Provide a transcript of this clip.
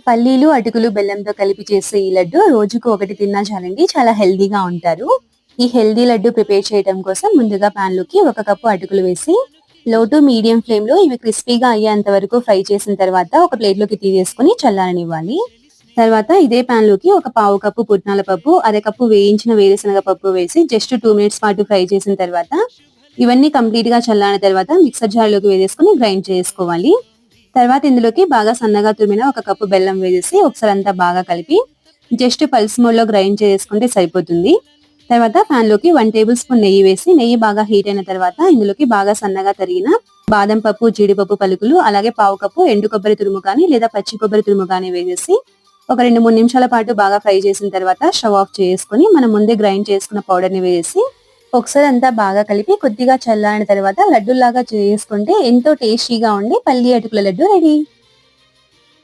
పల్లీలు, అటుకులు, బెల్లంతో కలిపి చేసే ఈ లడ్డు రోజుకు ఒకటి తిన్నా చాలండి. చాలా హెల్తీగా ఉంటారు. ఈ హెల్తీ లడ్డు ప్రిపేర్ చేయడం కోసం ముందుగా పాన్ లోకి 1 కప్పు అటుకులు వేసి లో టు మీడియం ఫ్లేమ్ లో ఇవి క్రిస్పీగా అయ్యేంత వరకు ఫ్రై చేసిన తర్వాత ఒక ప్లేట్ లోకి తీసేసుకుని చల్లారనివ్వాలి. తర్వాత ఇదే పాన్ లోకి ఒక పావు కప్పు పుట్నాల పప్పు, అర కప్పు వేయించిన వేరుశనగ పప్పు వేసి జస్ట్ 2 మినిట్స్ పాటు ఫ్రై చేసిన తర్వాత ఇవన్నీ కంప్లీట్ గా చల్లారిన తర్వాత మిక్సర్ జార్ లోకి వేసేసుకుని గ్రైండ్ చేసుకోవాలి. తర్వాత ఇందులోకి బాగా సన్నగా తురిమిన 1 కప్పు బెల్లం వేసేసి ఒకసారి అంతా బాగా కలిపి జస్ట్ పల్స్ మోడ్ లో గ్రైండ్ చేసుకుంటే సరిపోతుంది. తర్వాత పాన్ లోకి 1 టేబుల్ స్పూన్ నెయ్యి వేసి నెయ్యి బాగా హీట్ అయిన తర్వాత ఇందులోకి బాగా సన్నగా తరిగిన బాదం పప్పు, జీడిపప్పు పలుకులు, అలాగే పావు కప్పు ఎండు కొబ్బరి తురుము కానీ లేదా పచ్చి కొబ్బరి తురుము కానీ వేసేసి ఒక 2-3 నిమిషాల పాటు బాగా ఫ్రై చేసిన తర్వాత స్టవ్ ఆఫ్ చేసుకుని మనం ముందే గ్రైండ్ చేసుకున్న పౌడర్ ని వేసి ఒకసారి అంతా బాగా కలిపి కొద్దిగా చల్లారిన తర్వాత లడ్డూలాగా చేసుకుంటే ఎంతో టేస్టీగా ఉండే పల్లి అటుకుల లడ్డు రెడీ.